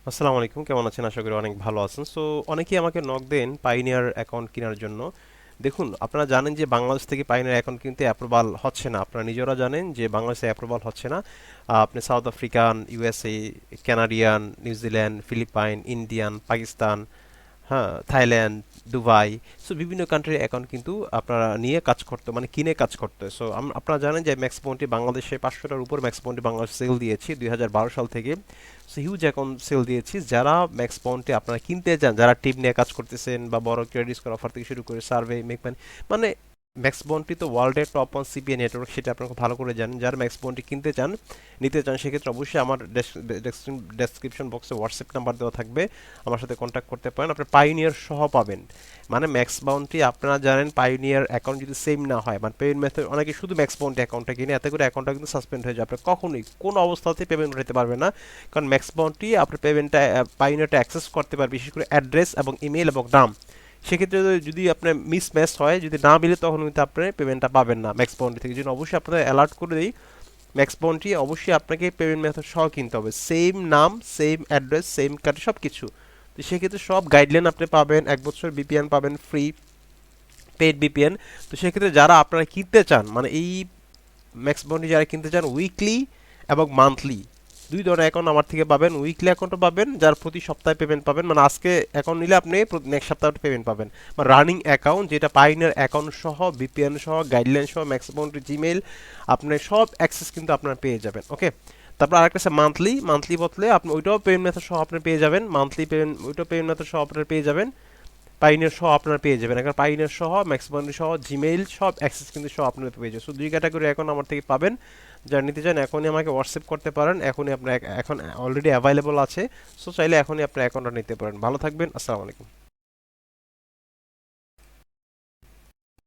আসসালামু আলাইকুম, কেমন আছেন? আশা করি অনেক ভালো আছেন। সো অনেকেই আমাকে নক দেন পাইনিয়ার অ্যাকাউন্ট কেনার জন্য। দেখুন, আপনারা জানেন যে বাংলাদেশ থেকে পাইনিয়ার অ্যাকাউন্ট কিনতে অ্যাপ্রুভাল হচ্ছে না। আপনারা নিজেরা জানেন যে বাংলাদেশে অ্যাপ্রুভাল হচ্ছে না। আপনি South African, USA, Canadian, New Zealand, Philippine, Indian, Pakistan, হ্যাঁ, থাইল্যান্ড, দুবাই, সো বিভিন্ন কান্ট্রির অ্যাকাউন্ট কিন্তু আপনারা নিয়ে কাজ করতে, মানে কিনে কাজ করতে। সো আপনারা জানেন যে ম্যাক্স পয়েন্টে বাংলাদেশে 500টার উপর ম্যাক্স পয়েন্টে বাংলাদেশ সেল দিয়েছি 2012 সাল থেকে। সো হিউজ অ্যাকাউন্ট সেল দিয়েছি। যারা ম্যাক্স পয়েন্টে আপনারা কিনতে চান, যারা টিম নিয়ে কাজ করতেছেন বা বড় ক্রেডিট স্কোর অফার থেকে শুরু করে সার্ভে মেকম্যান, মানে ম্যাক্স বন্ডটি তো ওয়ার্ল্ডের টপ ওয়ান সিপিএ নেটওয়ার্ক, সেটা আপনারা খুব ভালো করে জানেন। যারা ম্যাক্স বন্ডটি কিনতে চান, নিতে চান, সেক্ষেত্রে অবশ্যই আমার ডেসক্রিপশন বক্সে হোয়াটসঅ্যাপ নাম্বার দেওয়া থাকবে, আমার সাথে কন্ট্যাক্ট করতে পারেন। আপনি পাইনিয়ার সহ পাবেন। মানে ম্যাক্স বাউন্ডটি আপনারা জানেন, পাইনিয়ার অ্যাকাউন্ট যদি সেম না হয়, মানে পেমেন্ট মেথড, অনেকে শুধু ম্যাক্স বাউন্ডে অ্যাকাউন্টটা কিনে, এতে করে অ্যাকাউন্টটা কিন্তু সাসপেন্ড হয়ে যায়। আপনি কখনোই কোনো অবস্থাতেই পেমেন্ট উঠাতে পারবেন না, কারণ ম্যাক্স বাউন্ডটি আপনার পেমেন্টটা, পাইনিয়ারটা অ্যাক্সেস করতে পারবে, বিশেষ করে অ্যাড্রেস এবং ইমেল এবং নাম। সেক্ষেত্রে যদি আপনার মিসম্যাচ হয়, যদি না মিলে, তখন কিন্তু আপনি পেমেন্টটা পাবেন না ম্যাক্স বাউন্ডি থেকে। জন্য অবশ্যই আপনাদের অ্যালার্ট করে দিই, ম্যাক্স বাউন্ডি অবশ্যই আপনাকে পেমেন্ট মেথড সহ কিনতে হবে, সেম নাম, সেম অ্যাড্রেস, সেম কার্ড, সব কিছু। তো সেক্ষেত্রে সব গাইডলাইন আপনি পাবেন, 1 বছর বিপিএন পাবেন ফ্রি, পেড বিপিএন। তো সেক্ষেত্রে যারা আপনারা কিনতে চান, মানে এই ম্যাক্স বাউন্ডি যারা কিনতে চান, উইকলি এবং মান্থলি দুই ধরনের অ্যাকাউন্ট আমার থেকে পাবেন। উইকলি অ্যাকাউন্টও পাবেন, যার প্রতি সপ্তাহে পেমেন্ট পাবেন, মানে আজকে অ্যাকাউন্ট নিলে আপনি নেক্সট সপ্তাহে পেমেন্ট পাবেন। বা রানিং অ্যাকাউন্ট, যেটা পাইনের অ্যাকাউন্ট সহ, বিপিএন সহ, গাইডলাইন সহ, ম্যাক্স বাউন্ডি জিমেইল, আপনার সব অ্যাক্সেস কিন্তু আপনারা পেয়ে যাবেন। ওকে, তারপর আরেকটা আছে মান্থলি। মান্থলি বদলে আপনি ওইটাও পেমেন্ট মেথড সহ আপনি পেয়ে যাবেন, মান্থলি পেমেন্ট, ওইটাও পেমেন্ট মেথড সহ আপনারা পেয়ে যাবেন। পাইনের সহ আপনারা পেয়ে যাবেন, এখন পাইনের সহ, ম্যাক্স বাউন্ডি সহ, জিমেইল সব অ্যাক্সেস কিন্তু সহ আপনারা পেয়ে যাবেন। সো দুই ক্যাটাগরি এখন আমার থেকে পাবেন। যারা নিতে চান এখনই আমাকে হোয়াটসঅ্যাপ করতে পারেন, এখনই আপনার এখন অলরেডি অ্যাভেলেবল আছে। সো চাইলে এখনই আপনার অ্যাকাউন্টটা নিতে পারেন। ভালো থাকবেন, আসসালামু আলাইকুম।